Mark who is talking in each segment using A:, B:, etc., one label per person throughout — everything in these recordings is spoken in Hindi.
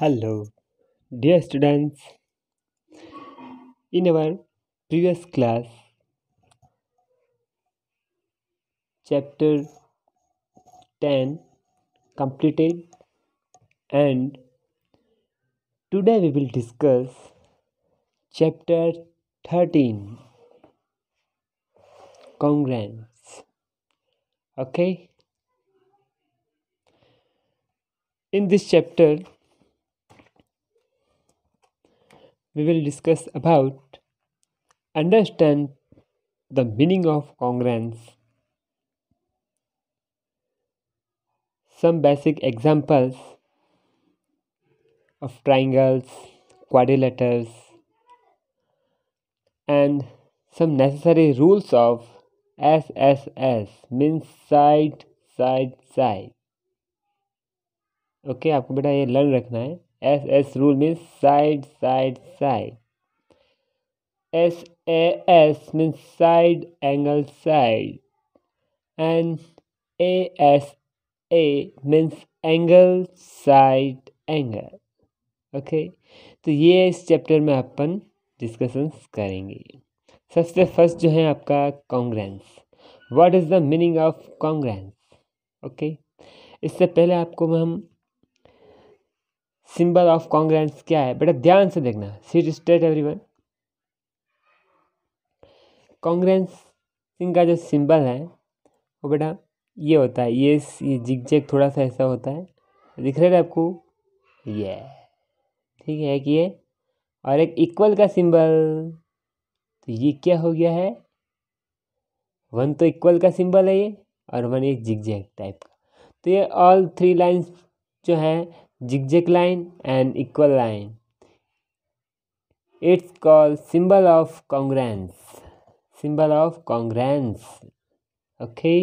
A: Hello, dear students. In our previous class, chapter 10 completed, and today we will discuss chapter 13 congruence. Okay, in this chapter, we will discuss about understand the meaning of congruence, some basic examples of triangles, quadrilaterals, and some necessary rules of SSS means side side side. Okay आपको बेटा ये लर्न रखना है. SS rule means side side side. SAS means side angle side, and ASA means angle side angle. Okay तो ये इस चैप्टर में अपन डिस्कशंस करेंगे. सबसे फर्स्ट जो है आपका congruence. What is the meaning of congruence? Okay इससे पहले आपको हम सिंबल ऑफ कॉन्ग्रेंस क्या है बेटा ध्यान से देखना. Seat straight everyone. कॉन्ग्रेंसिंग का जो सिंबल है वो बेटा ये होता है. ये जिगजैग थोड़ा सा ऐसा होता है. दिख रहा है आपको? ये ठीक है कि ये और एक इक्वल का सिंबल. तो ये क्या हो गया है? वन तो इक्वल का सिंबल है ये और वन एक जिगजैग टाइप का. तो ये ऑल थ्री लाइंस जो है zigzag line and equal line, it's called symbol of congruence. symbol of congruence. Okay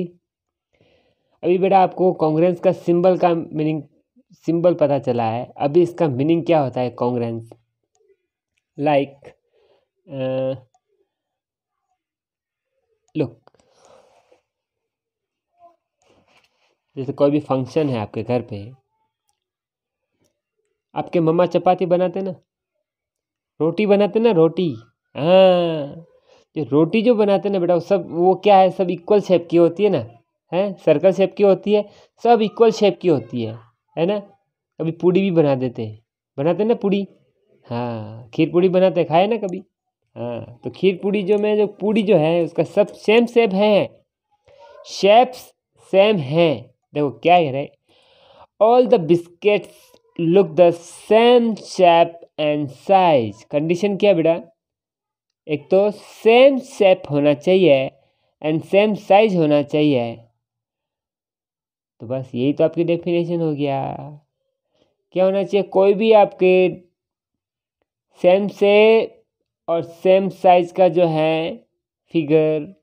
A: अभी बेटा आपको कॉन्ग्रेंस का सिंबल का मीनिंग सिंबल पता चला है. अभी इसका मीनिंग क्या होता है कॉन्ग्रेंस? लाइक लुक, जैसे कोई भी फंक्शन है आपके घर पे, आपके मम्मा चपाती बनाते ना, रोटी बनाते ना, रोटी. हाँ जो रोटी जो बनाते ना बेटा वो क्या है? सब इक्वल शेप की होती है ना. है सर्कल शेप की होती है. सब इक्वल शेप की होती है ना. कभी पूड़ी भी बनाते ना पूड़ी. हाँ खीर पूड़ी बनाते, खाए ना कभी? हाँ तो खीर पूड़ी जो पूड़ी जो है उसका सब सेम शेप है. शेप्स सेम है. देखो क्या कह रहे, all the biscuits look the same shape and size. Condition क्या बेटा? एक तो सेम शेप होना चाहिए एंड सेम साइज होना चाहिए. तो बस यही तो आपकी डेफिनेशन हो गया. क्या होना चाहिए? कोई भी आपके सेम शेप और सेम साइज का जो है फिगर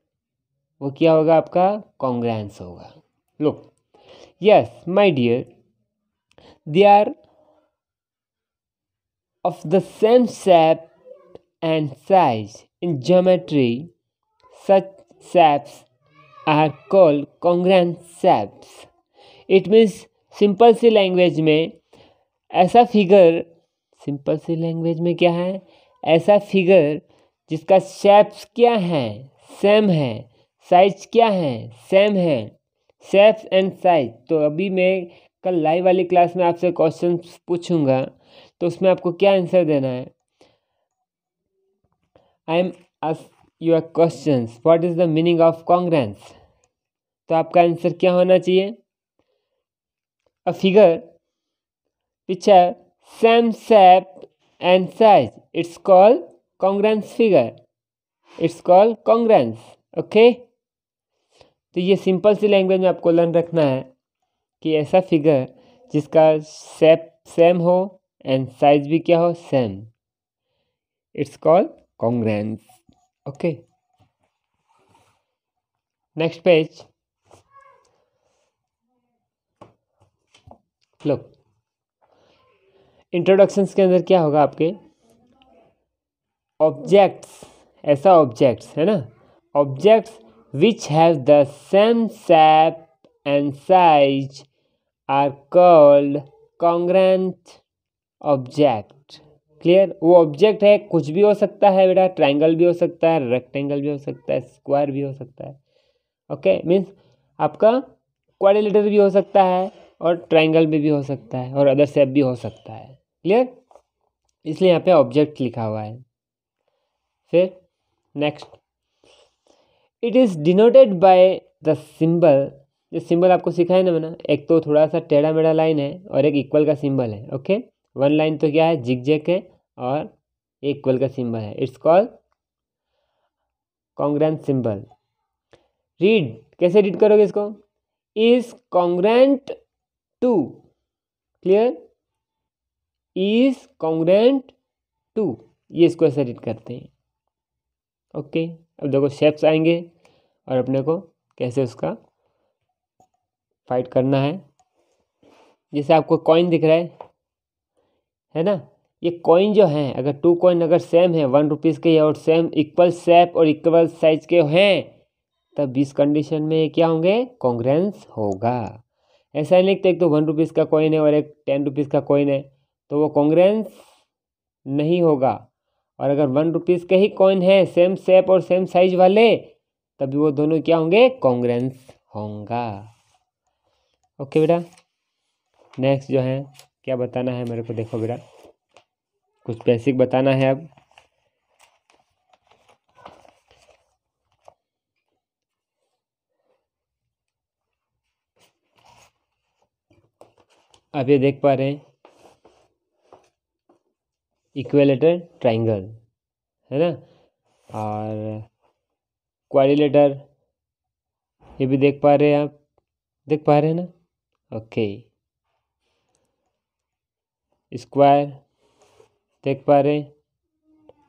A: वो क्या होगा? आपका कॉन्ग्रेंस होगा. लो yes my dear, they are of the same shape and size in geometry. Such shapes are called congruent shapes. It means simple सी लैंग्वेज में ऐसा फिगर, सिंपल सी लैंग्वेज में क्या है? ऐसा फिगर जिसका शेप्स क्या है? सेम है. साइज क्या है? सेम है. Shapes and size. तो अभी मैं कल लाइव वाली क्लास में आपसे क्वेश्चन पूछूंगा तो उसमें आपको क्या आंसर देना है? I am ask your questions what is the meaning of congruence. तो आपका आंसर क्या होना चाहिए? A figure picture same shape and size, it's called congruence figure. It's called congruence. Okay तो ये सिंपल सी लैंग्वेज में आपको लर्न रखना है कि ऐसा फिगर जिसका शेप सेम हो एंड साइज भी क्या हो? Same. It's called congruence. Okay next page. Low introductions के अंदर क्या होगा आपके? ऑब्जेक्ट्स. ऐसा ऑब्जेक्ट्स है ना, objects which have the same shape and size are called congruent object. Clear, वो ऑब्जेक्ट है, कुछ भी हो सकता है बेटा, ट्रायंगल भी हो सकता है, रेक्टेंगल भी हो सकता है, स्क्वायर भी हो सकता है। ओके, मीन्स आपका क्वाड्रिलेटरल भी हो सकता है और ट्रायंगल भी हो सकता है और अदर शेप भी हो सकता है। क्लियर, इसलिए यहाँ पे ऑब्जेक्ट लिखा हुआ है। फिर next, it is denoted by the symbol. जो सिंबल आपको सिखाया ना मैंने, एक तो थोड़ा सा टेढ़ा मेढ़ा लाइन है और एक इक्वल का सिंबल है। ओके, वन लाइन तो क्या है, जिगजैग है और एक इक्वल का सिंबल है। It's called congruent symbol. Read, कैसे रीड करोगे इसको, is congruent to. Clear, is congruent to, ये इसको ऐसे रीड करते हैं। ओके, अब देखो शेप्स आएंगे और अपने को कैसे उसका फाइट करना है। जैसे आपको कॉइन दिख रहा है ना, ये कॉइन जो है, अगर टू कॉइन अगर सेम है, 1 रुपीज़ के और सेम इक्वल शेप और इक्वल साइज के हैं, तब इस कंडीशन में क्या होंगे, कॉन्ग्रेंस होगा। ऐसा नहीं लिखते एक तो 1 रुपीज़ का कॉइन है और एक 10 रुपीज़ का कॉइन है तो वो कॉन्ग्रेंस नहीं होगा। और अगर 1 रुपीज़ के ही कॉइन है, सेम शेप और सेम साइज वाले, तभी वो दोनों क्या होंगे, कॉन्ग्रेंस होंगे। ओके बेटा, नेक्स्ट जो है क्या बताना है मेरे को, देखो बेटा कुछ बेसिक बताना है। अब ये देख पा रहे हैं इक्विलेटर ट्रायंगल है ना, और क्वाड्रिलेटर ये भी देख पा रहे हैं, आप देख पा रहे हैं ना। ओके, स्क्वायर देख पा रहे हैं,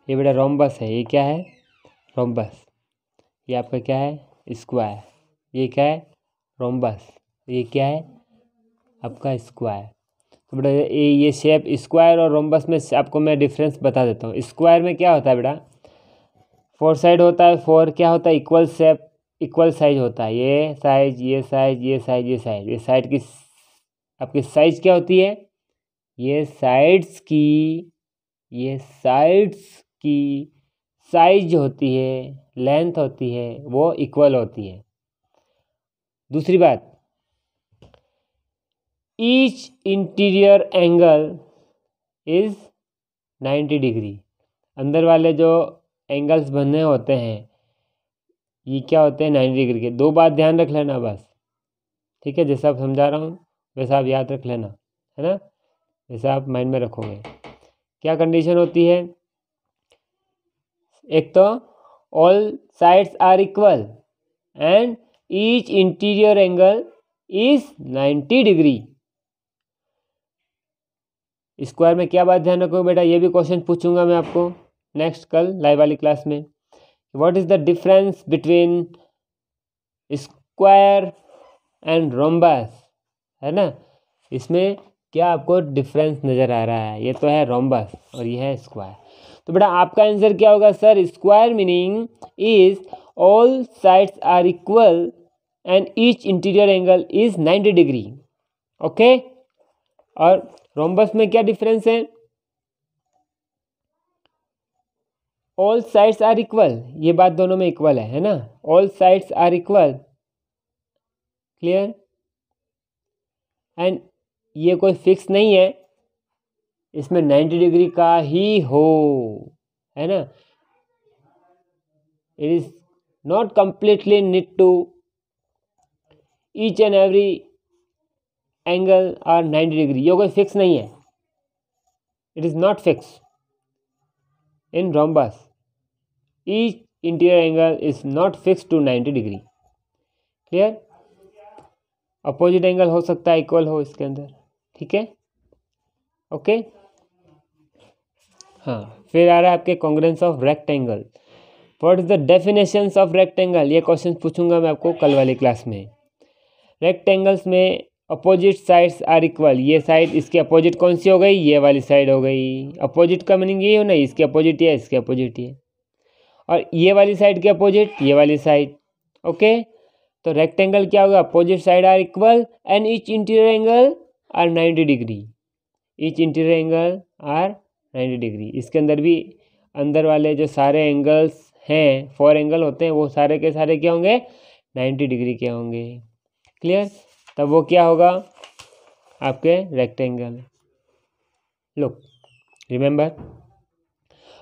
A: ये बेटा रोम्बस है, ये क्या है, रोम्बस। ये आपका क्या है, स्क्वायर। ये क्या है, रोम्बस। ये क्या है, आपका स्क्वायर। तो बेटा ये शेप स्क्वायर और रोम्बस में आपको मैं डिफरेंस बता देता हूँ। स्क्वायर में क्या होता है बेटा, 4 साइड होता है, 4 क्या होता है, इक्वल शेप इक्वल साइज होता है। ये साइज, ये साइज, ये साइज, ये साइज, ये साइड की आपकी साइज क्या होती है, ये साइड्स की साइज होती है, लेंथ होती है, वो इक्वल होती है। दूसरी बात, each interior angle is 90 degree. अंदर वाले जो एंगल्स बने होते हैं ये क्या होते हैं, 90 डिग्री के। 2 बात ध्यान रख लेना बस, ठीक है, जैसा आप समझा रहा हूँ वैसा आप याद रख लेना, है ना, जैसा आप माइंड में रखोगे। क्या कंडीशन होती है, एक तो all sides are equal and each interior angle is 90 degree. Square में क्या बात ध्यान रखोगे बेटा, ये भी क्वेश्चन पूछूंगा मैं आपको नेक्स्ट कल लाइव वाली क्लास में। What is the difference between square and rhombus, है ना, इसमें क्या आपको डिफरेंस नज़र आ रहा है, ये तो है रोम्बस और ये है स्क्वायर। तो बेटा आपका आंसर क्या होगा, sir square meaning is all sides are equal and each interior angle is 90 degree. Okay, और रोम्बस में क्या डिफरेंस है, ऑल साइड्स आर इक्वल, ये बात दोनों में इक्वल है ना, all sides are equal. Clear, and ये कोई फिक्स नहीं है, इसमें 90 डिग्री का ही हो, है ना, it is not completely need to each and every angle are 90 degree, ये कोई फिक्स नहीं है, it is not fix in rhombus, each interior angle is not fix to 90 degree. Clear, opposite angle हो सकता है इक्वल हो इसके अंदर, ठीक है, ओके। हाँ, फिर आ रहा है आपके congruence of rectangle. What is the definitions of rectangle, ये क्वेश्चन पूछूंगा मैं आपको कल वाली क्लास में। रेक्टेंगल्स में अपोजिट साइड्स आर इक्वल, ये साइड इसके अपोजिट कौन सी हो गई, ये वाली साइड हो गई। अपोजिट का मीनिंग ये हो ना, इसके अपोजिट ये, इसके अपोजिट ये, और ये वाली साइड के अपोजिट ये वाली साइड। ओके, तो रेक्टेंगल क्या होगा, opposite side are equal and each interior angle are 90 degree. Each interior angle are 90 degree. इसके अंदर भी अंदर वाले जो सारे एंगल्स हैं, 4 एंगल होते हैं, वो सारे के सारे क्या होंगे, 90 डिग्री के होंगे। क्लियर? तब वो क्या होगा, आपके rectangle. Look, remember,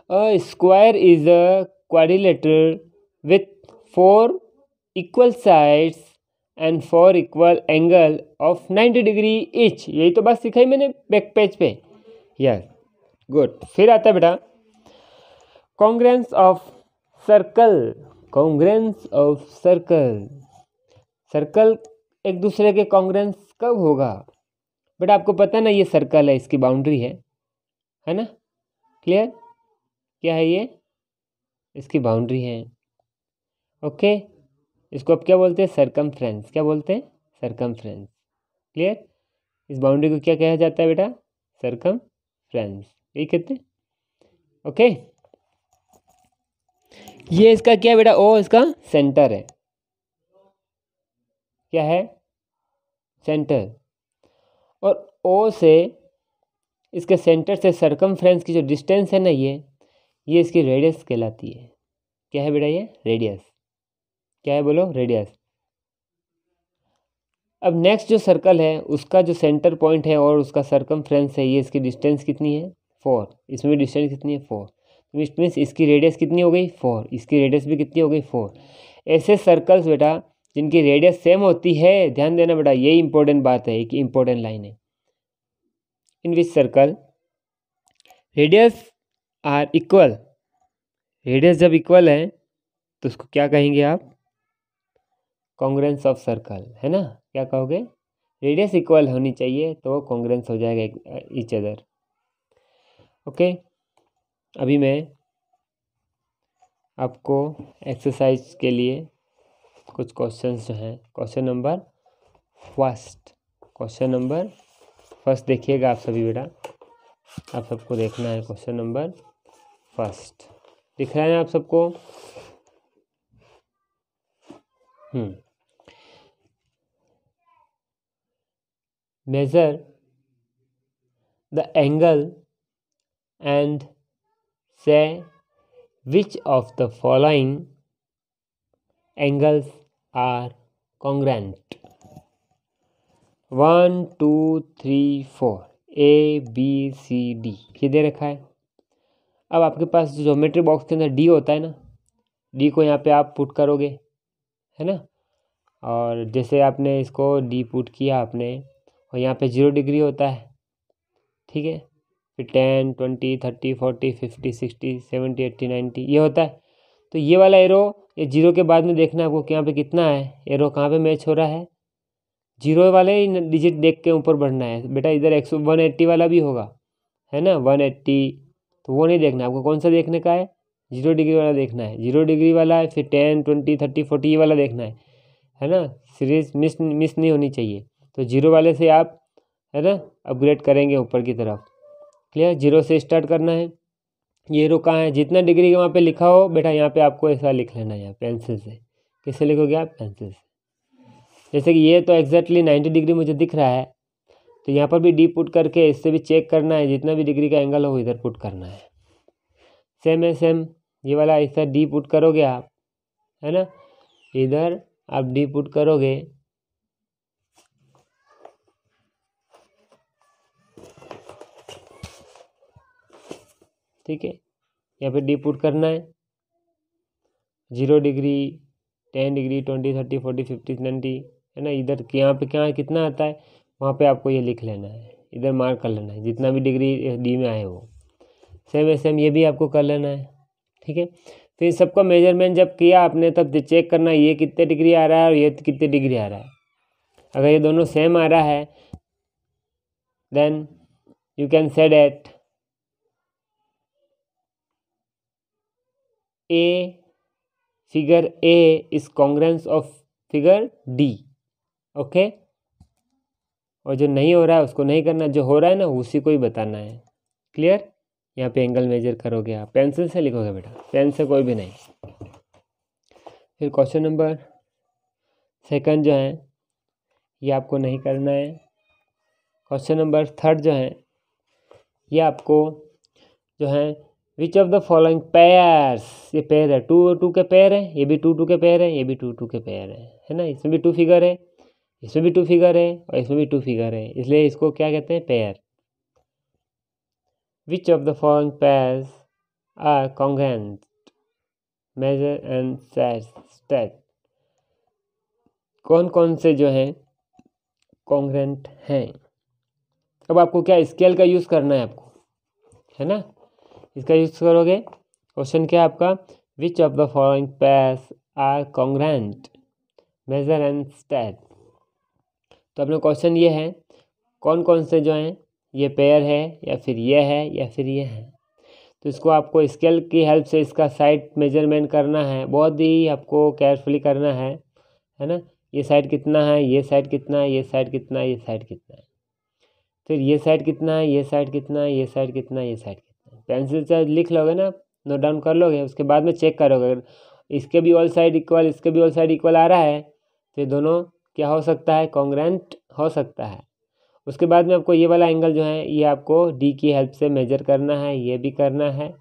A: a square is a quadrilateral with 4 equal sides and 4 equal angle of 90 degree each. यही तो बात सिखाई मैंने बैक पेज पे। Yes, good. फिर आता है बेटा congruence of circle. Congruence of circle, circle एक दूसरे के कॉन्ग्रेंस कब होगा बेटा? आपको पता ना, ये सर्कल है, इसकी बाउंड्री है ना? क्लियर? क्या है ये? इसकी बाउंड्री है। ओके, इसको अब क्या बोलते हैं, सर्कमफ्रेंस। क्या बोलते हैं? सर्कमफ्रेंस। क्लियर? इस बाउंड्री को क्या कहा जाता है बेटा? सर्कमफ्रेंस। यही कहते हैं। ओके, ये इसका क्या बेटा? ओ इसका सेंटर है। क्या है? सेंटर। और ओ से, इसके सेंटर से सर्कमफ्रेंस की जो डिस्टेंस है ना, ये इसकी रेडियस कहलाती है। क्या है बेटा? ये रेडियस। क्या है बोलो? रेडियस। अब नेक्स्ट जो सर्कल है उसका जो सेंटर पॉइंट है और उसका सर्कमफ्रेंस है, ये इसकी डिस्टेंस कितनी है? 4। इसमें भी डिस्टेंस कितनी है? 4। तो इट मीन्स इसकी रेडियस कितनी हो गई? 4। इसकी रेडियस भी कितनी हो गई? 4। ऐसे सर्कल्स बेटा जिनकी रेडियस सेम होती है, ध्यान देना बेटा, यही इंपॉर्टेंट बात है, एक इंपॉर्टेंट लाइन है। In which circle radius are equal. Radius जब इक्वल है तो उसको क्या कहेंगे आप? कॉन्ग्रेंस ऑफ सर्कल, है ना? क्या कहोगे? रेडियस इक्वल होनी चाहिए तो कॉन्ग्रेंस हो जाएगा ईच अदर। ओके, अभी मैं आपको एक्सरसाइज के लिए कुछ क्वेश्चंस जो हैं, क्वेश्चन नंबर फर्स्ट देखिएगा आप सभी बेटा, आप सबको देखना है। क्वेश्चन नंबर फर्स्ट दिख रहा है आप सबको? मेजर द एंगल एंड से which of the following angles are congruent? 1 2 3 4 A B C D ये दे रखा है। अब आपके पास जो ज्योमेट्री बॉक्स के अंदर डी होता है ना, डी को यहाँ पे आप पुट करोगे, है ना? और जैसे आपने इसको डी पुट किया आपने, और यहाँ पे 0 डिग्री होता है, ठीक है? फिर 10 20 30 40 50 60 70 80 90 ये होता है। तो ये वाला एरो, ये 0 के बाद में देखना है आपको कि यहाँ पे कितना है, एरो कहाँ पे मैच हो रहा है। 0 वाले ही डिजिट देख के ऊपर बढ़ना है बेटा। इधर 180 वाला भी होगा, है ना? 180, तो वो नहीं देखना आपको। कौन सा देखने का है? 0 डिग्री वाला देखना है। 0 डिग्री वाला है, फिर 10 20 30 40 ये वाला देखना है ना? सीरीज मिस नहीं होनी चाहिए। तो 0 वाले से आप, है ना, अपग्रेड करेंगे ऊपर की तरफ। क्लियर? 0 से स्टार्ट करना है। ये रो कहाँ है? जितना डिग्री के वहाँ पे लिखा हो बेटा, यहाँ पे आपको ऐसा लिख लेना है, यहाँ पेंसिल से। किससे लिखोगे आप? पेंसिल से। जैसे कि ये तो एग्जैक्टली 90 डिग्री मुझे दिख रहा है, तो यहाँ पर भी डी पुट करके इससे भी चेक करना है, जितना भी डिग्री का एंगल हो इधर पुट करना है। सेम है, सेम ये वाला ऐसा डी पुट करोगे आप, है ना? इधर आप डी पुट करोगे, ठीक है? यहाँ पे डी पुट करना है। 0 डिग्री 10 डिग्री 20 30 40 50 90, है ना? इधर यहाँ पे क्या कितना आता है वहाँ पे आपको ये लिख लेना है, इधर मार्क कर लेना है जितना भी डिग्री डी में आए वो। सेम है, सेम ये भी आपको कर लेना है, ठीक है? फिर सबका मेजरमेंट जब किया आपने, तब चेक करना है ये कितने डिग्री आ रहा है और ये कितने डिग्री आ रहा है। अगर ये दोनों सेम आ रहा है then you can say that a figure A is congruence of figure D. Okay, और जो नहीं हो रहा है उसको नहीं करना, जो हो रहा है ना उसी को ही बताना है। क्लियर? यहाँ पे एंगल मेजर करोगे आप, पेंसिल से लिखोगे बेटा, पेन से कोई भी नहीं। फिर क्वेश्चन नंबर सेकंड जो है ये आपको नहीं करना है। क्वेश्चन नंबर थर्ड जो है ये आपको जो है विच ऑफ द फॉलोइंग पेयर्स, ये पेयर है, 2 के पेयर है, ये भी 2 के पेयर है, ये भी 2 के पेयर है ना। इसमें भी 2 फिगर है, इसमें भी 2 फिगर है और इसमें भी 2 फिगर है, इसलिए इसको क्या कहते हैं, pair. Which of the following pairs are congruent, measure and state, कौन कौन से जो हैं कॉन्ग्रुएंट हैं। अब आपको क्या स्केल का यूज़ करना है आपको, है ना, इसका यूज़ करोगे। क्वेश्चन क्या है आपका, which of the following pairs are congruent, measure and state. तो अपना क्वेश्चन ये है कौन कौन से जो हैं ये पेयर है या फिर ये है या फिर ये है। तो इसको आपको स्केल की हेल्प से इसका साइड मेजरमेंट करना है, बहुत ही आपको केयरफुली करना है ना। ये साइड कितना है, ये साइड कितना है, ये साइड कितना है, ये साइड कितना है, फिर ये साइड कितना है, ये साइड कितना है, ये साइड कितना है, ये साइड कितना है। पेंसिल से लिख लोगे ना, नोट डाउन कर लोगे, उसके बाद में चेक करोगे अगर इसके भी ऑल साइड इक्वल, इसके भी ऑल साइड इक्वल आ रहा है तो ये दोनों क्या हो सकता है, कॉन्ग्रुएंट हो सकता है। उसके बाद में आपको ये वाला एंगल जो है ये आपको डी की हेल्प से मेजर करना है, ये भी करना है,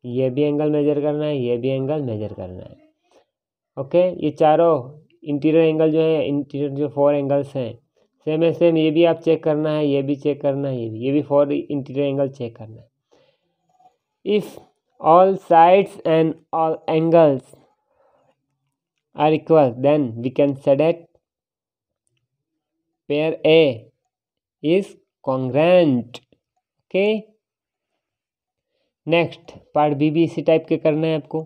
A: ये भी एंगल मेजर करना है, ये भी एंगल मेजर करना है। ओके, ये चारों इंटीरियर एंगल जो है, इंटीरियर जो 4 एंगल्स हैं सेम है, सेम ये भी आप चेक करना है, ये भी चेक करना है, ये भी 4 इंटीरियर एंगल चेक करना है। If all sides and all angles are equal then we can say that pair A is congruent. Okay, next part B भी इसी टाइप के करना है आपको।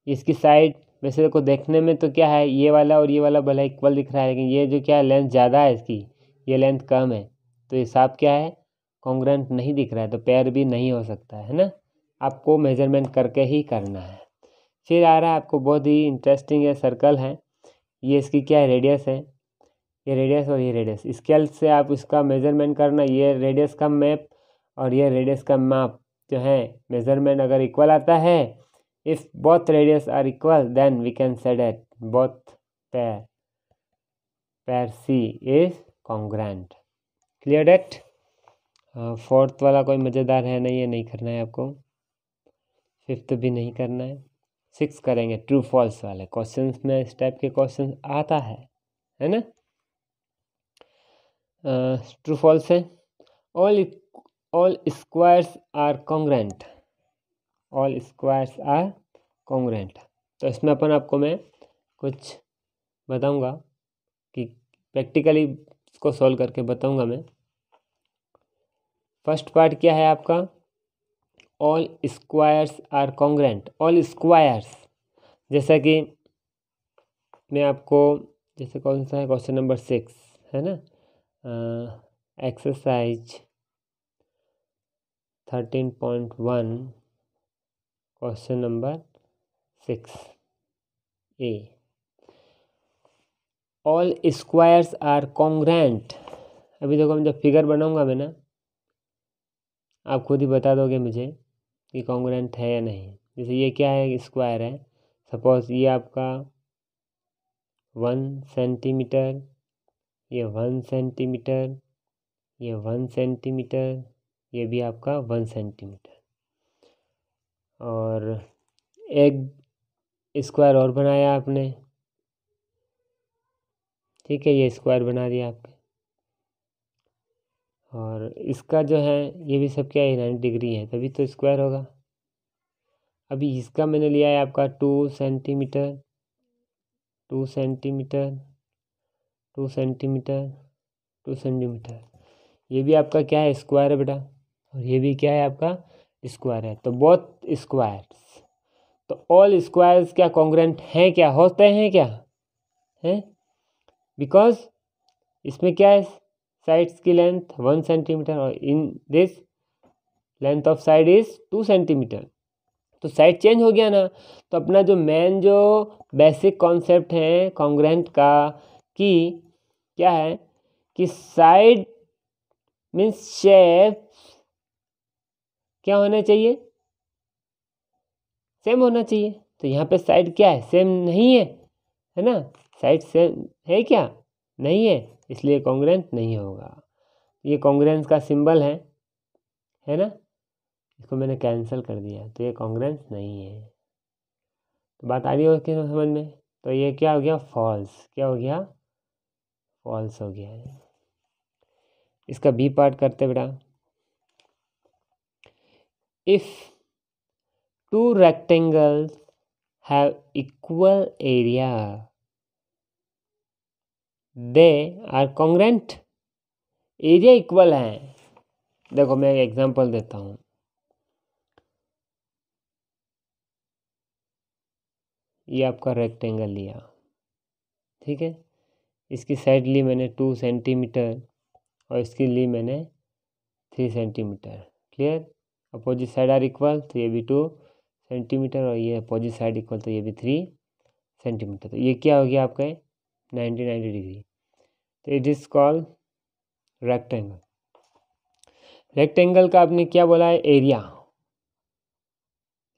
A: इसकी साइड वैसे को देखने में तो क्या है, ये वाला और ये वाला भले इक्वल दिख रहा है, लेकिन ये जो क्या है लेंथ ज़्यादा है इसकी, ये लेंथ कम है, तो ये हिसाब क्या है, कॉन्ग्रुएंट नहीं दिख रहा है, तो पेयर भी नहीं हो सकता है ना। आपको मेजरमेंट करके ही करना है। फिर आ रहा है आपको बहुत ही इंटरेस्टिंग है, सर्कल है, ये इसकी क्या है, रेडियस है, ये रेडियस और ये रेडियस, स्केल से आप इसका मेजरमेंट करना। ये रेडियस का मैप और ये रेडियस का माप जो है मेजरमेंट अगर इक्वल आता है, if both radius are equal then we can say that both pair C is congruent। clear that? Fourth वाला कोई मज़ेदार है नहीं, ये नहीं करना है आपको, फिफ्थ भी नहीं करना है, 6 करेंगे ट्रू फॉल्स वाले क्वेश्चंस में। इस टाइप के क्वेश्चन आता है ना। ट्रू फॉल्स है, all squares are congruent, all squares are congruent. तो इसमें आपको मैं कुछ बताऊंगा कि प्रैक्टिकली इसको सॉल्व करके बताऊंगा मैं। फर्स्ट पार्ट क्या है आपका, all squares are congruent. All squares जैसा कि मैं आपको, जैसे कौन सा है, क्वेश्चन नंबर 6 है ना, exercise 13.1 question number 6A, all squares are congruent. अभी देखो मैं जब फिगर बनाऊंगा मैं ना, आप खुद ही बता दोगे मुझे कि कॉन्ग्रुएंट है या नहीं। जैसे ये क्या है, स्क्वायर है, सपोज ये आपका 1 सेंटीमीटर, ये 1 सेंटीमीटर, ये 1 सेंटीमीटर, ये भी आपका 1 सेंटीमीटर, और एक स्क्वायर और बनाया आपने, ठीक है, ये स्क्वायर बना दिया आपने, और इसका जो है ये भी सब क्या है, 90 डिग्री है, तभी तो स्क्वायर होगा। अभी इसका मैंने लिया है आपका 2 सेंटीमीटर, 2 सेंटीमीटर, 2 सेंटीमीटर, 2 सेंटीमीटर, ये भी आपका क्या है, स्क्वायर है बेटा, और ये भी क्या है आपका स्क्वायर है। तो बोथ स्क्वायर्स, तो ऑल स्क्वायर्स क्या कॉन्ग्रुएंट हैं, क्या होते हैं, क्या हैं, बिकॉज इसमें क्या है, साइड्स की लेंथ 1 सेंटीमीटर और in this length of side is 2 centimetre, तो साइड चेंज हो गया ना। तो अपना जो मेन जो बेसिक कॉन्सेप्ट है कॉन्ग्रुएंट का, कि क्या है कि साइड मीन्स शेप क्या होना चाहिए, सेम होना चाहिए। तो यहाँ पे साइड क्या है, सेम नहीं है ना, साइड सेम है क्या, नहीं है, इसलिए कॉन्ग्रुएंट नहीं होगा। ये कॉन्ग्रुएंस का सिंबल है, है ना, इसको मैंने कैंसिल कर दिया, तो ये कॉन्ग्रेंस नहीं है। तो बात आ रही है कि समझ में। तो ये क्या हो गया, फॉल्स। क्या हो गया, फॉल्स हो गया है। इसका बी पार्ट करते बेटा। If two rectangles have equal area they are congruent. Area equal है। देखो मैं एक एग्जांपल देता हूँ। ये आपका रेक्टेंगल लिया, ठीक है, इसकी साइड ली मैंने 2 सेंटीमीटर और इसकी ली मैंने 3 centimetre. Clear. Opposite side are equal, तो ये भी 2 सेंटीमीटर और ये अपोजिट साइड इक्वल, तो ये भी 3 सेंटीमीटर। तो ये क्या हो गया आपका 90 डिग्री। तो it is called rectangle. Rectangle का आपने क्या बोला है, एरिया।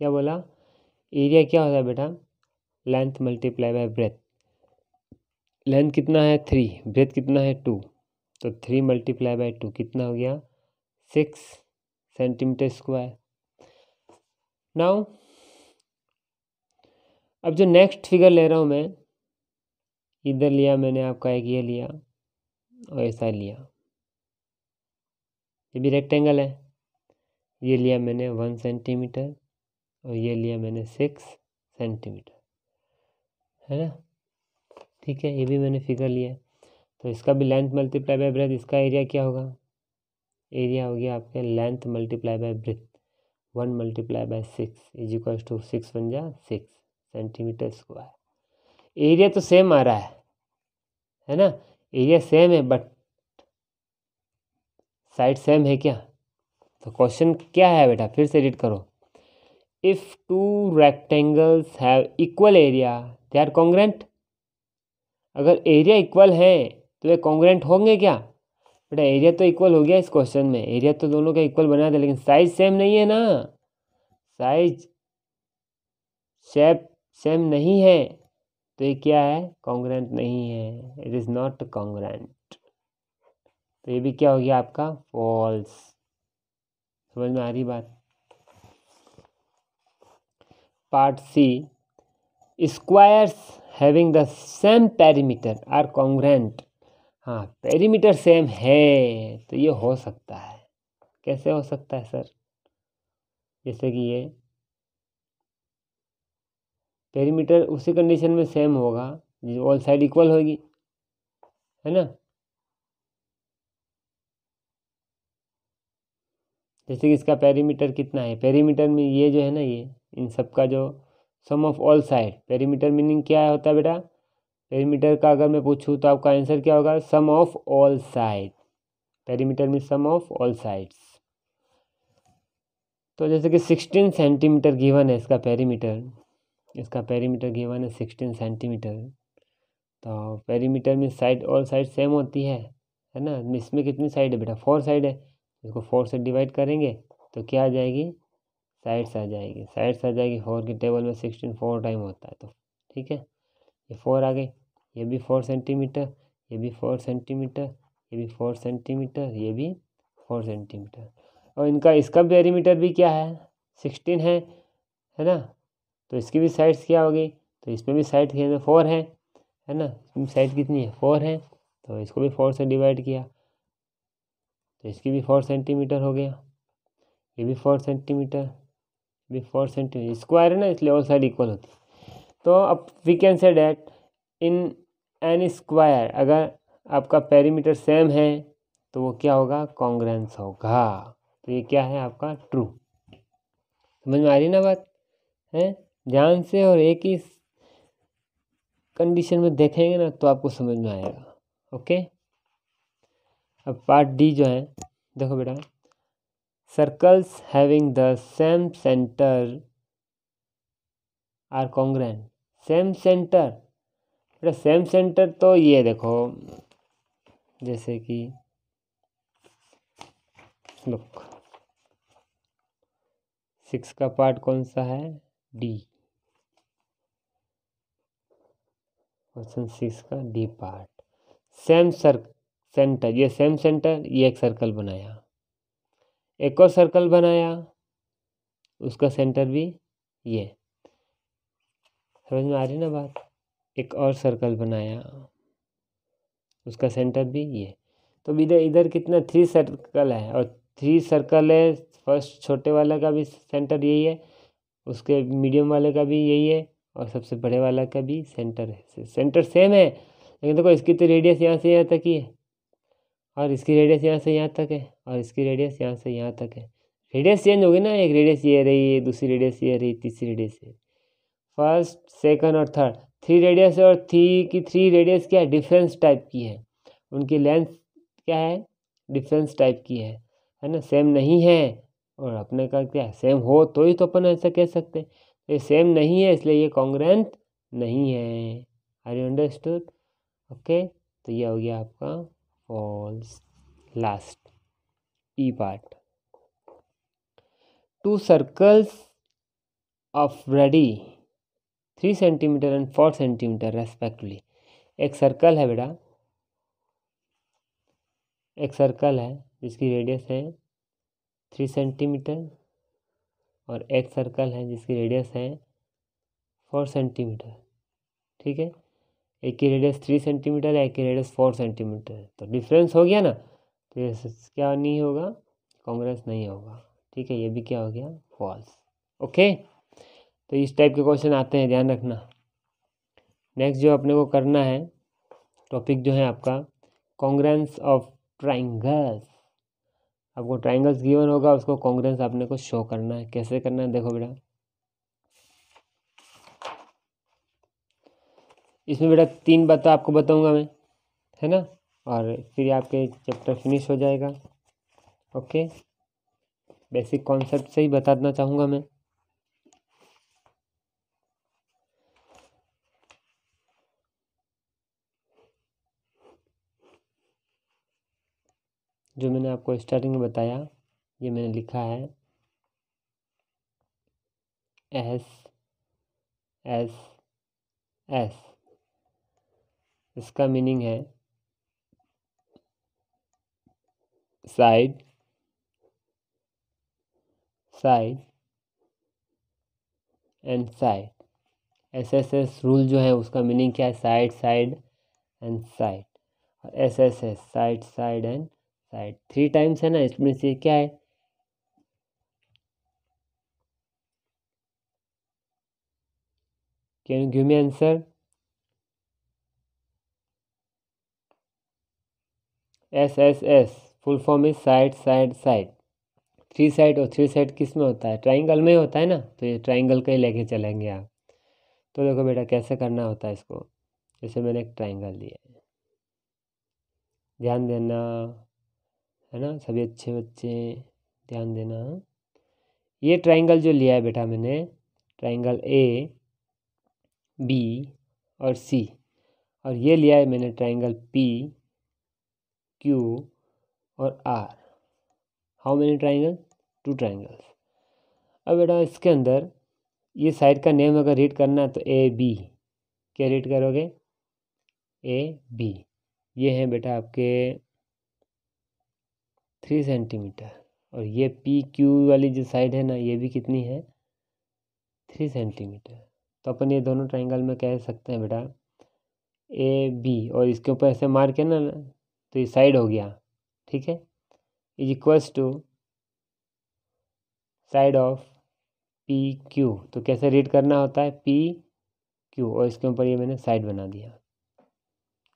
A: क्या बोला, एरिया क्या होता है बेटा, length multiply by breath. Length कितना है 3, ब्रेथ कितना है 2, तो 3 मल्टीप्लाई बाय 2 कितना हो गया 6 सेंटीमीटर स्क्वायर। नाउ अब जो नेक्स्ट फिगर ले रहा हूँ मैं, इधर लिया मैंने आपका एक ये लिया और ऐसा लिया, ये भी रेक्टेंगल है। ये लिया मैंने 1 सेंटीमीटर और ये लिया मैंने 6 सेंटीमीटर, है ना, ठीक है। ये भी मैंने फिगर लिया, तो इसका भी लेंथ मल्टीप्लाई बाय ब्रेथ, इसका एरिया क्या होगा, एरिया हो गया आपके length multiply by breadth, 1 multiply by 6 is equal to 6 बन जा 6 सेंटीमीटर स्क्वायर। एरिया तो सेम आ रहा है ना, एरिया सेम है बट साइड सेम है क्या। तो क्वेश्चन क्या है बेटा, फिर से रीड करो। If two rectangles have equal area they are congruent. अगर एरिया इक्वल है तो ये कॉन्ग्रेंट होंगे क्या बेटा। एरिया तो इक्वल हो गया इस क्वेश्चन में, एरिया तो दोनों का इक्वल बना था, लेकिन साइज सेम नहीं है ना, साइज शेप सेम नहीं है, तो ये क्या है, कॉन्ग्रेंट नहीं है, इट इज़ नॉट कॉन्ग्रेंट। तो ये भी क्या हो गया आपका फॉल्स। समझ में आ रही बात। Part C, squares having the same perimeter are congruent. हाँ, पेरीमीटर सेम है तो ये हो सकता है। कैसे हो सकता है सर, जैसे कि ये पेरीमीटर उसी कंडीशन में सेम होगा जो ऑल साइड इक्वल होगी, है ना। जैसे कि इसका पेरीमीटर कितना है, पेरीमीटर में ये जो है ना, ये इन सब का जो sum of all side, perimeter meaning क्या होता है बेटा, पेरीमीटर का अगर मैं पूछूँ तो आपका आंसर क्या होगा, सम ऑफ ऑल साइड। पेरीमीटर में सम ऑफ ऑल साइड्स। तो जैसे कि 16 सेंटीमीटर गिवन है इसका पेरीमीटर, इसका पेरीमीटर गिवन है 16 सेंटीमीटर। तो पेरीमीटर में साइड ऑल साइड सेम होती है ना। इसमें कितनी साइड है बेटा, 4 साइड है। इसको 4 से डिवाइड करेंगे तो क्या आ जाएगी, साइड्स आ जाएगी, साइड्स आ जाएगी। 4 के टेबल में 16 4 टाइम होता है, तो ठीक है, ये 4 आ गई। ये भी 4 सेंटीमीटर, ये भी 4 सेंटीमीटर, ये भी 4 सेंटीमीटर, ये भी 4 सेंटीमीटर। और इनका इसका पेरीमीटर भी क्या है 16 है ना। तो इसकी भी साइड्स क्या होगी, तो इसमें भी साइड 4 है ना, इसमें साइड कितनी है 4 है। तो इसको भी 4 से डिवाइड किया तो इसकी भी 4 सेंटीमीटर हो गया, ये भी 4 सेंटीमीटर, भी 4 सेंटीमीटर। स्क्वायर है ना, इसलिए ऑल साइड इक्वल होती है। तो अब we can say that in an square, अगर आपका पेरीमीटर सेम है तो वो क्या होगा, कॉन्ग्रेंस होगा। तो ये क्या है आपका ट्रू। समझ में आ रही ना बात है, ध्यान से, और एक ही कंडीशन में देखेंगे ना तो आपको समझ में आएगा। ओके। अब पार्ट डी जो है, देखो बेटा, circles having the same centre are congruent. Same centre, बेटा सेम सेंटर तो ये देखो, जैसे कि लुक 6 का पार्ट कौन सा है, डी, क्वेश्चन 6 का डी पार्ट। सेम सेंटर, ये सेम सेंटर, ये एक सर्कल बनाया, एक और सर्कल बनाया, उसका सेंटर भी ये, समझ में आ रही ना बात। एक और सर्कल बनाया, उसका सेंटर भी ये। तो इधर इधर कितना 3 सर्कल है, और 3 सर्कल है। फर्स्ट छोटे वाला का भी सेंटर यही है, उसके मीडियम वाले का भी यही है, और सबसे बड़े वाला का भी सेंटर है, सेंटर सेम है। लेकिन देखो इसकी तो रेडियस यहाँ से यहाँ तक ही है, और इसकी रेडियस यहाँ से यहाँ तक है, और इसकी रेडियस यहाँ से यहाँ तक है। रेडियस चेंज होगी ना, एक रेडियस ये रही, दूसरी रेडियस ये रही, तीसरी रेडियस ये, फर्स्ट सेकंड और थर्ड 3 रेडियस है। और 3 रेडियस क्या है, डिफरेंस टाइप की है, उनकी लेंथ क्या है, डिफरेंस टाइप की है ना, सेम नहीं है। और अपने का क्या सेम हो तो ही तो अपन ऐसा कह सकते हैं, ये सेम नहीं है इसलिए ये कॉन्ग्रुएंट नहीं है। Are you understood? ओके, तो ये हो गया आपका false. Last E part, 2 circles of radii 3 centimetre and 4 centimetre respectively. एक सर्कल है बेटा, एक सर्कल है जिसकी रेडियस है 3 सेंटीमीटर, और एक सर्कल है जिसकी रेडियस है 4 सेंटीमीटर। ठीक है, एक की रेडियस 3 सेंटीमीटर है, एक की रेडियस 4 सेंटीमीटर है, तो डिफरेंस हो गया ना, तो ये क्या नहीं होगा, कांग्रेस नहीं होगा। ठीक है, ये भी क्या हो गया, फॉल्स। ओके, तो इस टाइप के क्वेश्चन आते हैं, ध्यान रखना। नेक्स्ट जो अपने को करना है टॉपिक जो है आपका कॉन्ग्रुएंस ऑफ ट्राइंगल्स। आपको ट्राइंगल्स गिवन होगा, उसको कॉन्ग्रुएंस आपने को शो करना है। कैसे करना है देखो बेटा, इसमें बेटा 3 बातें आपको बताऊंगा मैं, है ना, और फिर आपके चैप्टर फिनिश हो जाएगा। ओके, बेसिक कॉन्सेप्ट से ही बताना चाहूँगा मैं। जो मैंने आपको स्टार्टिंग में बताया, ये मैंने लिखा है एस एस एस, इसका मीनिंग है side side and side. S S S rule जो है उसका मीनिंग क्या है, साइड साइड एंड साइड। और S S S side side and side 3 times है ना, इसमें से क्या है, can you give me answer? S S S full form is side side side. 3 side, और 3 साइड किस में होता है, ट्राइंगल में होता है ना, तो ये ट्राइंगल का ही लेके चलेंगे आप। तो देखो बेटा कैसे करना होता है इसको, जैसे मैंने एक ट्राइंगल लिया है, ध्यान देना, है ना सभी अच्छे बच्चे, ध्यान देना। ये ट्राइंगल जो लिया है बेटा मैंने, ट्राइंगल ए बी और सी, और ये लिया है मैंने ट्राइंगल पी क्यू और R. How many triangle, 2 triangles. अब बेटा इसके अंदर ये साइड का नेम अगर रीड करना है तो ए बी, क्या रीड करोगे, ए बी। ये हैं बेटा आपके 3 सेंटीमीटर, और ये पी क्यू वाली जो साइड है ना, ये भी कितनी है, 3 सेंटीमीटर। तो अपन ये दोनों ट्राइंगल में कह सकते हैं बेटा ए बी, और इसके ऊपर ऐसे मार के ना, तो ये साइड हो गया, ठीक है, is equals to side of P Q. तो कैसे रीड करना होता है, पी क्यू, और इसके ऊपर ये मैंने साइड बना दिया।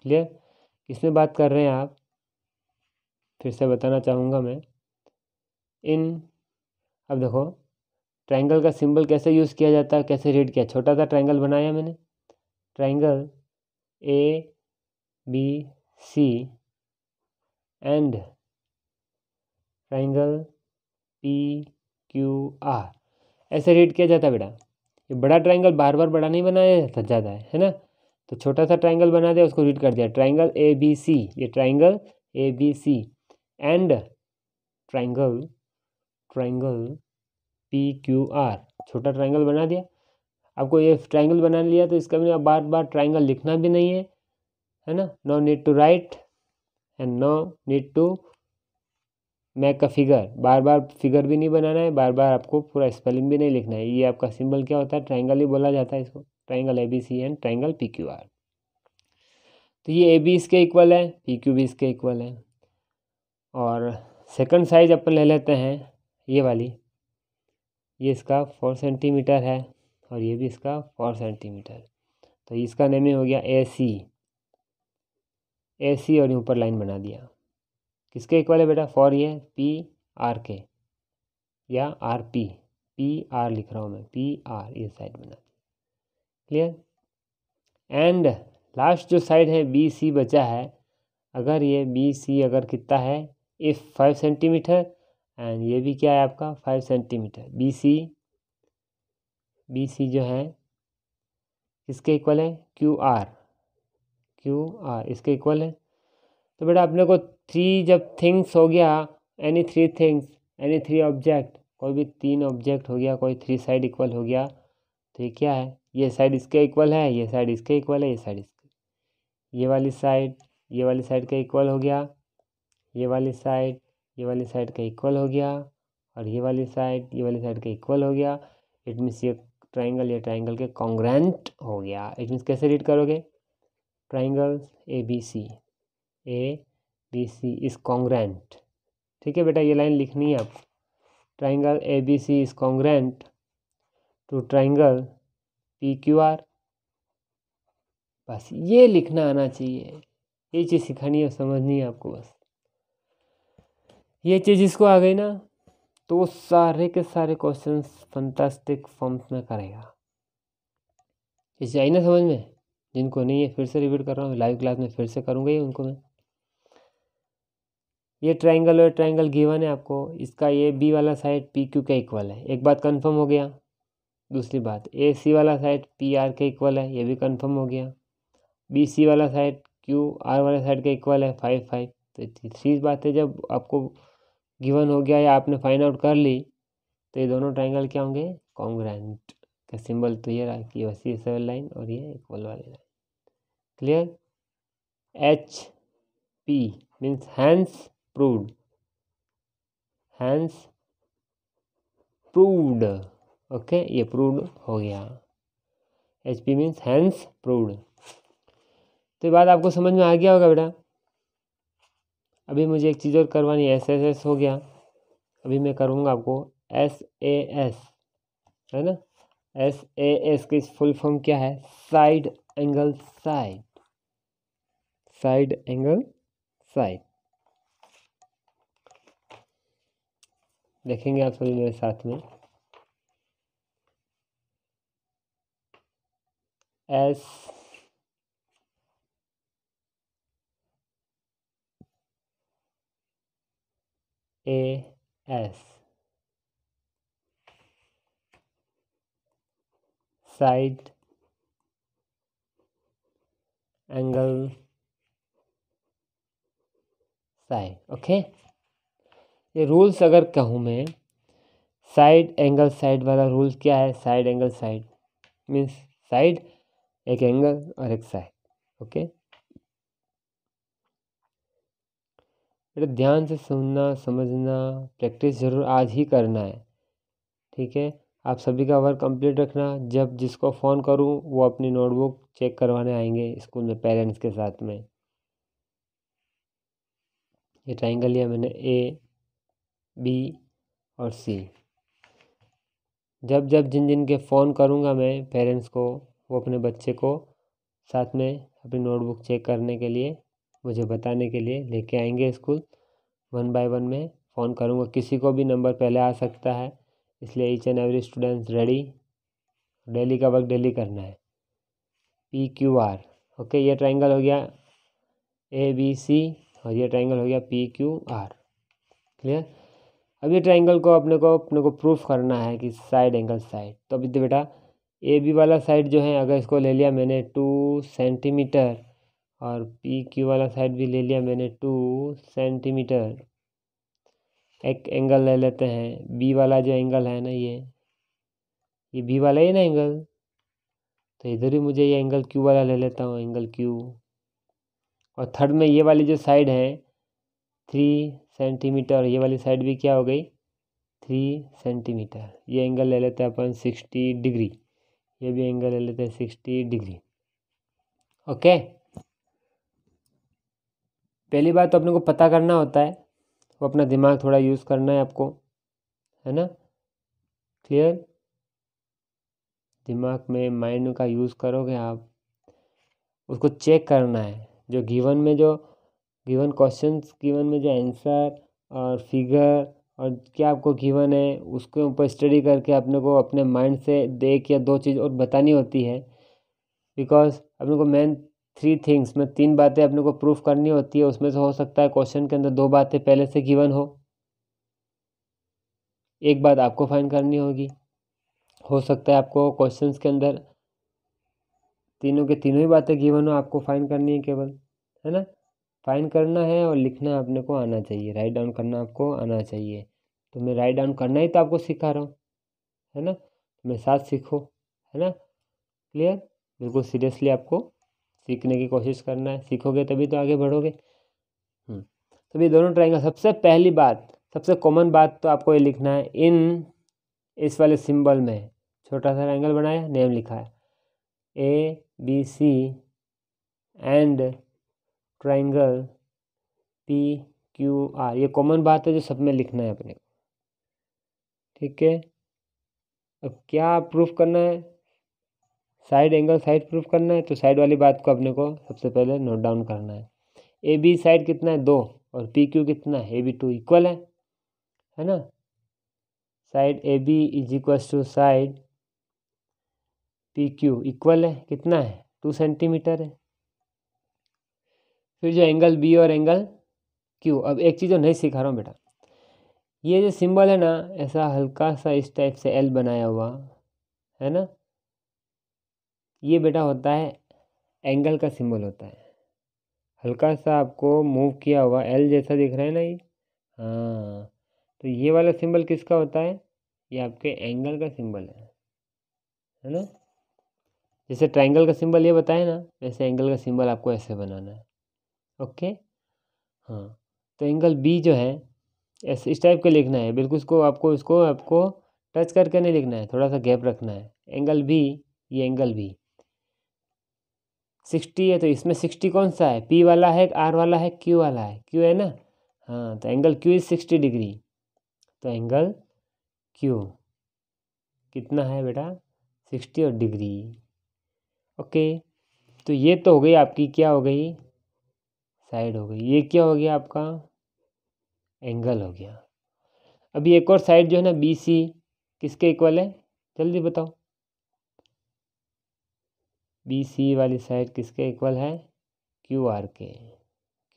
A: क्लियर? किसमें बात कर रहे हैं आप, फिर से बताना चाहूँगा मैं। अब देखो ट्राइंगल का सिंबल कैसे यूज़ किया जाता है, कैसे रीड किया, छोटा सा ट्राइंगल बनाया मैंने, triangle A B C and triangle P Q R, ऐसे रीड किया जाता है बेटा। ये बड़ा ट्राइंगल बार बार बड़ा नहीं बनाया जाता ज़्यादा, है ना, तो छोटा सा ट्राइंगल बना दिया, उसको रीड कर दिया, ट्राइंगल ए बी सी, ये triangle A B C and triangle P Q R, छोटा ट्राइंगल बना दिया। आपको ये ट्राइंगल बना लिया तो इसका भी बार बार ट्राइंगल लिखना भी नहीं है ना, no need to write and no need to make का फिगर, बार बार फिगर भी नहीं बनाना है, बार बार आपको पूरा स्पेलिंग भी नहीं लिखना है। ये आपका सिंबल क्या होता है, ट्राइंगल ही बोला जाता है इसको, triangle ABC and triangle PQR। तो ये AB इसके इक्वल है, PQ भी इसके इक्वल है। और सेकंड साइज अपन ले लेते हैं ये वाली, ये इसका 4 सेंटीमीटर है और ये भी इसका 4 सेंटीमीटर। तो इसका नेम हो गया AC और ऊपर लाइन बना दिया। किसके इक्वल है बेटा, फॉर ये PR के या RP, PR लिख रहा हूँ मैं, PR ये साइड बना दी। क्लियर। एंड लास्ट जो साइड है BC बचा है, अगर ये BC अगर कितना है, इफ 5 सेंटीमीटर एंड ये भी क्या है आपका 5 सेंटीमीटर। BC जो है किसके इक्वल है, QR इसके इक्वल है। तो बेटा अपने को 3 जब थिंग्स हो गया, एनी 3 थिंग्स, एनी 3 ऑब्जेक्ट, कोई भी 3 ऑब्जेक्ट हो गया, कोई 3 साइड इक्वल हो गया, तो ये क्या है, ये साइड इसके इक्वल है, ये साइड इसके इक्वल है, ये साइड इसके, ये वाली साइड के इक्वल हो गया, ये वाली साइड के इक्वल हो गया, और ये वाली साइड के इक्वल हो गया। इट मीन्स ये ट्राइंगल के कॉन्ग्रेंट हो गया। इट मीन्स कैसे रीड करोगे, ट्राइंगल ABC इज कॉन्ग्रेंट। ठीक है बेटा, ये लाइन लिखनी है आपको, triangle ABC is congruent to triangle PQR। बस ये लिखना आना चाहिए, ये चीज़ सिखानी है, समझनी है आपको बस। ये चीज़ इसको आ गई ना, तो वो सारे के सारे क्वेश्चंस फंटास्टिक फॉर्म्स में करेगा। इसे आई ना समझ में, जिनको नहीं है फिर से रिपीट कर रहा हूँ, लाइव क्लास में फिर से करूँगा ये उनको मैं। ये ट्राइंगल और ट्राइंगल गिवन है आपको, इसका ये B वाला साइड PQ के इक्वल है, एक बात कंफर्म हो गया। दूसरी बात, AC वाला साइड PR के इक्वल है, ये भी कंफर्म हो गया। BC वाला साइड QR वाला साइड के इक्वल है 5 तो तीसरी बात है, जब आपको गिवन हो गया या आपने फाइंड आउट कर ली, तो ये दोनों ट्राइंगल क्या होंगे, कॉन्ग्रेंट। का सिंबल तो ये रहा कि वैसी सेवन लाइन और ये इक्वल वाली line. Clear. HP means hence proved, okay, ये प्रूव्ड हो गया। HP means hence proved. तो ये बात आपको समझ में आ गया होगा बेटा। अभी मुझे एक चीज़ और करवानी है, SSS हो गया, अभी मैं करूँगा आपको SAS, है ना। SAS की फुल फॉर्म क्या है, साइड एंगल साइड। देखेंगे आप सभी मेरे साथ में, SAS side angle side. Okay, ये रूल्स अगर कहूँ मैं, साइड एंगल साइड वाला रूल क्या है, side angle side means side एक एंगल और एक साइड। ओके बेटा, ध्यान से सुनना समझना, प्रैक्टिस जरूर आज ही करना है। ठीक है, आप सभी का वर्क कंप्लीट रखना। जब जिसको फ़ोन करूं वो अपनी नोटबुक चेक करवाने आएंगे स्कूल में पेरेंट्स के साथ में। ये ट्राइंगल लिया मैंने A, B और C। जब जिन के फ़ोन करूंगा मैं पेरेंट्स को, वो अपने बच्चे को साथ में अपनी नोटबुक चेक करने के लिए, मुझे बताने के लिए लेके आएंगे स्कूल। 1 बाय 1 में फ़ोन करूंगा, किसी को भी नंबर पहले आ सकता है, इसलिए each and every students ready. Daily का वर्क डेली करना है। PQR, ओके, ये ट्राइंगल हो गया ABC और ये ट्राइंगल हो गया PQR। क्लियर। अब ये ट्राइंगल को अपने को प्रूफ करना है कि साइड एंगल साइड। तो अभी तो बेटा AB वाला साइड जो है, अगर इसको ले लिया मैंने 2 सेंटीमीटर और PQ वाला साइड भी ले लिया मैंने 2 सेंटीमीटर, एक एंगल ले लेते हैं B वाला जो एंगल है ना, ये B वाला ही ना एंगल, तो इधर ही मुझे ये एंगल Q वाला ले लेता हूँ, एंगल Q। और थर्ड में ये वाली जो साइड है 3 सेंटीमीटर। ये वाली साइड भी क्या हो गई 3 सेंटीमीटर। ये एंगल ले लेते हैं अपन 60 डिग्री। ये भी एंगल ले लेते हैं 60 डिग्री। ओके, पहली बात तो अपने को पता करना होता है, वो अपना दिमाग थोड़ा यूज़ करना है आपको, है ना। क्लियर, दिमाग में माइंड का यूज़ करोगे आप, उसको चेक करना है। जो गिवन में जो गिवन क्वेश्चंस, गिवन में जो आंसर और फिगर और क्या आपको गिवन है उसके ऊपर स्टडी करके अपने को अपने माइंड से एक या दो चीज़ और बतानी होती है। बिकॉज अपने को मेन 3 थिंग्स में 3 बातें अपने को प्रूफ करनी होती है। उसमें से हो सकता है क्वेश्चन के अंदर 2 बातें पहले से गिवन हो, एक बात आपको फाइंड करनी होगी। हो सकता है आपको क्वेश्चंस के अंदर तीनों के तीनों ही बातें गिवन हो, आपको फाइंड करनी है केवल, है ना। फाइंड करना है और लिखना अपने को आना चाहिए, राइट डाउन करना आपको आना चाहिए। तो मैं राइट डाउन करना ही तो आपको सिखा रहा हूँ, है ना। मेरे साथ सीखो, है ना। क्लियर, बिल्कुल सीरियसली आपको सीखने की कोशिश करना है। सीखोगे तभी तो आगे बढ़ोगे। तो ये दोनों ट्रायंगल, सबसे पहली बात, सबसे कॉमन बात तो आपको ये लिखना है, इन इस वाले सिंबल में छोटा सा एंगल बनाया, नेम लिखा है ABC एंड ट्रायंगल PQR। ये कॉमन बात है जो सब में लिखना है अपने को, ठीक है। अब क्या प्रूफ करना है, साइड एंगल साइड प्रूफ करना है। तो साइड वाली बात को अपने को सबसे पहले नोट डाउन करना है। AB साइड कितना है 2 और PQ कितना है AB 2 इक्वल है ना। Side AB is equal to side PQ equal है, कितना है 2 सेंटीमीटर है। फिर जो एंगल B और एंगल Q, अब एक चीज़ जो नहीं सिखा रहा हूँ बेटा, ये जो सिंबल है ना ऐसा हल्का सा इस टाइप से L बनाया हुआ है ना, ये बेटा होता है एंगल का सिंबल होता है। हल्का सा आपको मूव किया हुआ L जैसा दिख रहा है ना ये, हाँ। तो ये वाला सिंबल किसका होता है, ये आपके एंगल का सिंबल है ना। जैसे ट्रायंगल का सिंबल ये बताया ना, वैसे एंगल का सिंबल आपको ऐसे बनाना है। ओके, हाँ। तो एंगल B जो है ऐसे इस टाइप का लिखना है, बिल्कुल इसको आपको टच करके नहीं लिखना है, थोड़ा सा गैप रखना है। एंगल B, ये एंगल B 60 है, तो इसमें 60 कौन सा है, P वाला है, R वाला है, Q वाला है, Q है ना। हाँ, तो एंगल Q इज 60 डिग्री। तो एंगल Q कितना है बेटा 60 और डिग्री। ओके, तो ये तो हो गई आपकी, क्या हो गई साइड हो गई। ये क्या हो गया आपका एंगल हो गया। अभी एक और साइड जो है ना BC किसके इक्वल है, जल्दी बताओ। BC वाली साइड किसके इक्वल है QR के।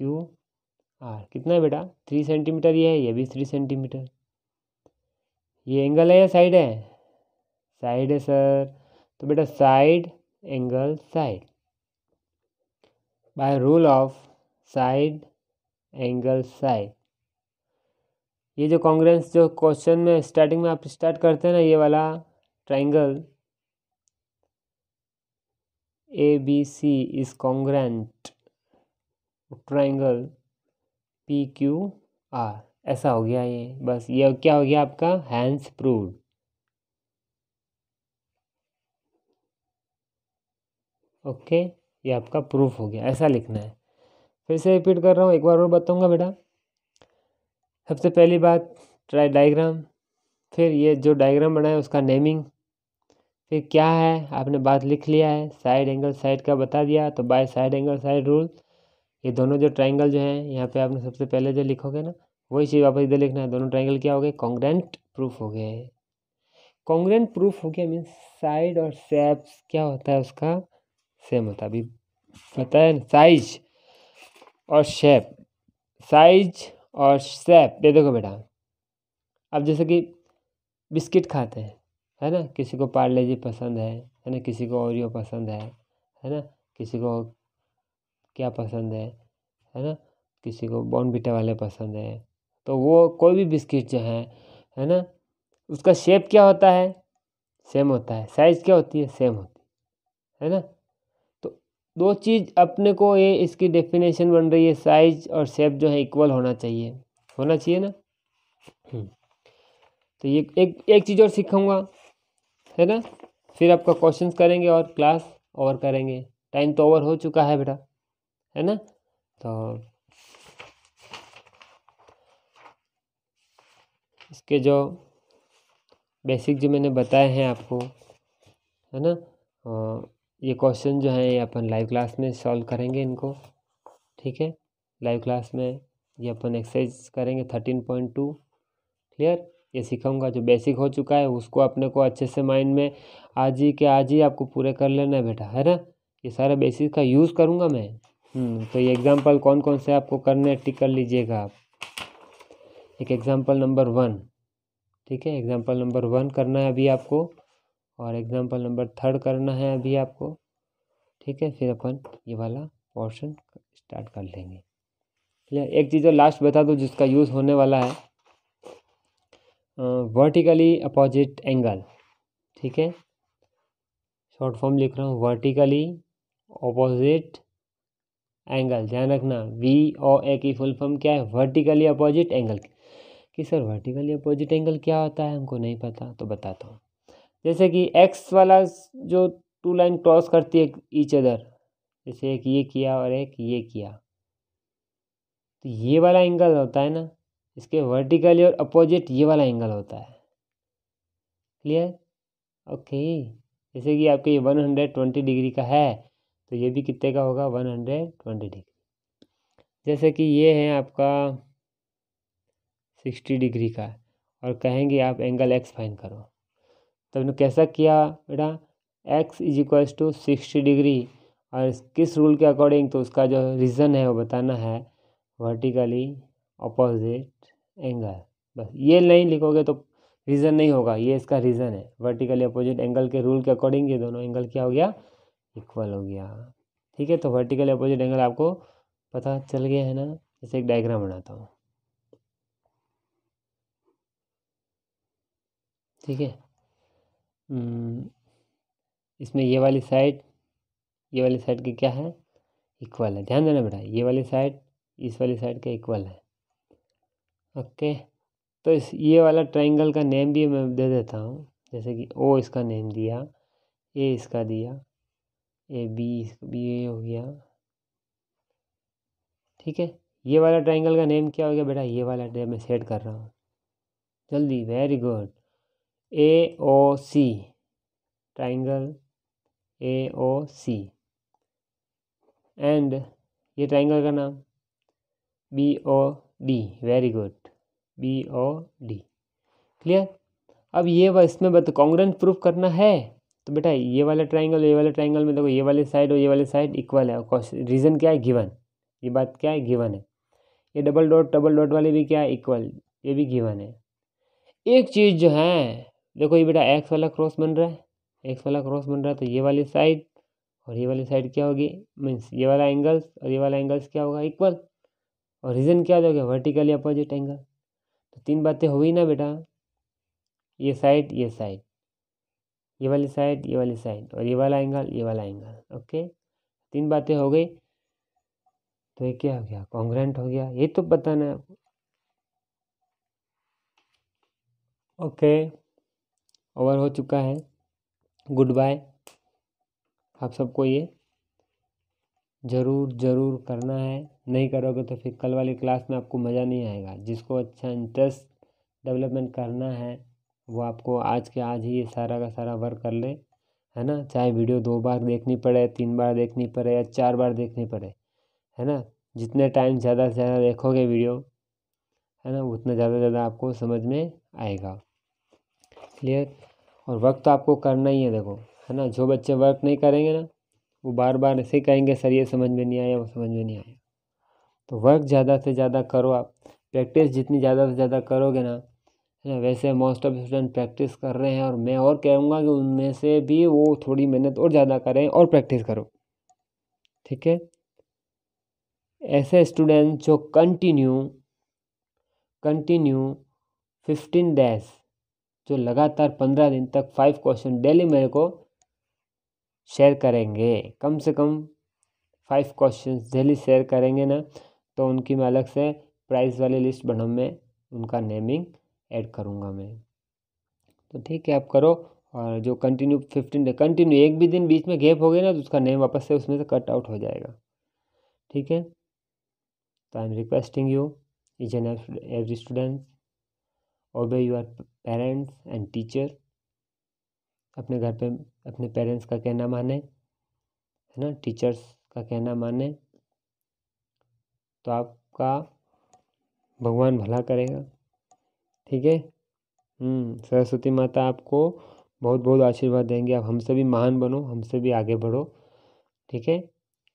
A: QR कितना है बेटा 3 सेंटीमीटर। ये भी 3 सेंटीमीटर। ये एंगल है या साइड है, साइड है सर। तो बेटा side angle side, by rule of side angle side. ये जो कॉन्ग्रेंस जो क्वेश्चन में स्टार्टिंग में आप स्टार्ट करते हैं ना, ये वाला triangle ABC is congruent triangle PQR, ऐसा हो गया ये। बस ये क्या हो गया आपका हैंस प्रूव्ड। ओके, ये आपका प्रूफ हो गया, ऐसा लिखना है। फिर से रिपीट कर रहा हूँ, एक बार और बताऊंगा बेटा। सबसे पहली बात ट्राई डायग्राम, फिर ये जो डायग्राम बनाया उसका नेमिंग, फिर क्या है आपने बात लिख लिया है, साइड एंगल साइड का बता दिया। तो by side angle side rule ये दोनों जो ट्राइंगल जो हैं यहाँ पे आपने सबसे पहले जो लिखोगे ना वही चीज़ वापस इधर लिखना है। दोनों ट्राइंगल क्या हो गए कॉन्ग्रेंट प्रूफ हो गए। कॉन्ग्रेंट प्रूफ हो गया मीन्स साइड और शेप क्या होता है उसका सेम होता है। अभी पता है साइज और शेप, साइज और शेप। ये देखो बेटा, अब जैसे कि बिस्किट खाते हैं, है ना, किसी को पार्ले जी पसंद है ना, किसी को ओरियो पसंद है ना, किसी को क्या पसंद है ना, किसी को बॉर्नविटा वाले पसंद है। तो वो कोई भी बिस्किट जो है ना, उसका शेप क्या होता है सेम होता है, साइज़ क्या होती है सेम होती है ना। तो दो चीज़ अपने को, ये इसकी डेफिनेशन बन रही है, साइज और शेप जो है इक्वल होना चाहिए ना। तो ये एक चीज़ और सिखाऊंगा, है ना, फिर आपका क्वेश्चंस करेंगे और क्लास ओवर करेंगे। टाइम तो ओवर हो चुका है बेटा, है ना। तो इसके जो बेसिक जो मैंने बताए हैं आपको, है ना, ये क्वेश्चन जो है ये अपन लाइव क्लास में सॉल्व करेंगे इनको, ठीक है। लाइव क्लास में ये अपन एक्सरसाइज करेंगे 13.2, क्लियर। ये सिखाऊंगा, जो बेसिक हो चुका है उसको अपने को अच्छे से माइंड में आज ही आपको पूरे कर लेना है बेटा, है ना। ये सारा बेसिक का यूज़ करूँगा मैं। तो ये एग्जांपल कौन कौन से आपको करने टिक कर लीजिएगा आप। एक एग्जांपल नंबर 1, ठीक है, एग्जांपल नंबर 1 करना है अभी आपको, और एग्जांपल नंबर 3 करना है अभी आपको, ठीक है। फिर अपन ये वाला पोर्शन स्टार्ट कर लेंगे, क्लियर। एक चीज़ और लास्ट बता दूँ जिसका यूज़ होने वाला है, वर्टिकली अपोजिट एंगल, ठीक है। शॉर्ट फॉर्म लिख रहा हूँ, वर्टिकली अपोजिट एंगल, ध्यान रखना। VOA की फुल फॉर्म क्या है, वर्टिकली अपोजिट एंगल। कि सर वर्टिकली अपोजिट एंगल क्या होता है, हमको नहीं पता, तो बताता हूँ। जैसे कि एक्स वाला जो 2 लाइन क्रॉस करती है ईच अदर, जैसे एक ये किया और एक ये किया, तो ये वाला एंगल होता है ना, इसके वर्टिकली और अपोजिट ये वाला एंगल होता है, क्लियर, ओके। जैसे कि आपके ये 120 डिग्री का है, तो ये भी कितने का होगा, 120 डिग्री। जैसे कि ये है आपका 60 डिग्री का, और कहेंगे आप एंगल एक्स फाइंड करो, तो हमने कैसा किया बेटा, x = 60 डिग्री, और किस रूल के अकॉर्डिंग, तो उसका जो रीज़न है वो बताना है, वर्टिकली अपोजिट एंगल। बस ये नहीं लिखोगे तो रीज़न नहीं होगा, ये इसका रीज़न है। वर्टिकली अपोजिट एंगल के रूल के अकॉर्डिंग ये दोनों एंगल क्या हो गया, इक्वल हो गया, ठीक है। तो वर्टिकली अपोजिट एंगल आपको पता चल गया है ना। जैसे एक डायग्राम बनाता हूँ, ठीक है। इसमें ये वाली साइड की क्या है, इक्वल है, ध्यान देना बेटा, ये वाली साइड इस वाली साइड के इक्वल है, ओके। तो इस ये वाला ट्रायंगल का नेम भी मैं दे देता हूँ, जैसे कि O इसका नेम दिया, A इसका दिया, B ये हो गया, ठीक है। ये वाला ट्रायंगल का नेम क्या हो गया बेटा, ये वाला मैं सेट कर रहा हूँ जल्दी, very good, AOC, triangle AOC, and ये ट्रायंगल का नाम BOD, very good, BOD, clear. अब ये इसमें कॉन्ग्रुएंट प्रूफ करना है, तो बेटा ये वाला ट्रायंगल में देखो, ये वाली साइड और ये वाली साइड इक्वल है, रीज़न क्या है, गिवन, ये बात क्या है, गिवन है। ये डबल डॉट वाली भी क्या है, इक्वल, ये भी गिवन है। एक चीज़ जो है, देखो ये बेटा एक्स वाला क्रॉस बन रहा है, तो ये वाली साइड और ये वाली साइड क्या होगी, मीन्स ये वाला एंगल्स और ये वाला एंगल्स क्या होगा, इक्वल। और रीज़न क्या दोगे, वर्टिकली अपोजिट एंगल। तो 3 बातें हुई ना बेटा, ये साइड ये वाली साइड और ये वाला एंगल, ओके। 3 बातें हो गई, तो ये क्या हो गया, कॉन्ग्रुएंट हो गया, ये तो बताना है आपको, ओके। ओवर हो चुका है, गुड बाय। आप सबको ये ज़रूर करना है, नहीं करोगे तो फिर कल वाली क्लास में आपको मज़ा नहीं आएगा। जिसको अच्छा इंटरेस्ट डेवलपमेंट करना है वो आपको आज के आज ही ये सारा का सारा वर्क कर ले, है ना। चाहे वीडियो 2 बार देखनी पड़े, 3 बार देखनी पड़े या 4 बार देखनी पड़े, है ना। जितने टाइम ज़्यादा से ज़्यादा देखोगे वीडियो, है ना, उतना ज़्यादा आपको समझ में आएगा, क्लियर। और वर्क तो आपको करना ही है, देखो, है ना। जो बच्चे वर्क नहीं करेंगे ना, वो बार बार ऐसे ही कहेंगे सर ये समझ में नहीं आया, वो समझ में नहीं आया। तो वर्क ज़्यादा से ज़्यादा करो आप, प्रैक्टिस जितनी ज़्यादा से ज़्यादा करोगे ना, है ना। वैसे मोस्ट ऑफ स्टूडेंट प्रैक्टिस कर रहे हैं, और मैं और कहूँगा कि उनमें से भी वो थोड़ी मेहनत और ज़्यादा करें और प्रैक्टिस करो, ठीक है। ऐसे स्टूडेंट जो कंटिन्यू 15 डेज, जो लगातार 15 दिन तक 5 क्वेश्चन डेली मेरे को शेयर करेंगे, कम से कम 5 क्वेश्चंस डेली शेयर करेंगे ना, तो उनकी मैं अलग से प्राइज़ वाली लिस्ट बनाऊँ, मैं उनका नेमिंग ऐड करूँगा मैं। तो ठीक है, आप करो। और जो कंटिन्यू 15 डे कंटिन्यू, एक भी दिन बीच में गैप हो गया ना, तो उसका नेम वापस से उसमें से कट आउट हो जाएगा। ठीक है, तो I am requesting you each and every student, ओबे योर पेरेंट्स एंड टीचर। अपने घर पे अपने पेरेंट्स का कहना माने, है ना, टीचर्स का कहना माने, तो आपका भगवान भला करेगा। ठीक है, सरस्वती माता आपको बहुत बहुत आशीर्वाद देंगे। आप हमसे भी महान बनो, हमसे भी आगे बढ़ो। ठीक है,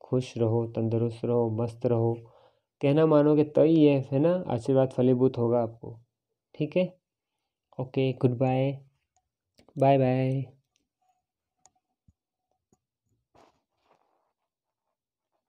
A: खुश रहो, तंदुरुस्त रहो, मस्त रहो। कहना मानोगे तो ही है ना, आशीर्वाद फलीभूत होगा आपको। ठीक है, okay, good bye, bye bye.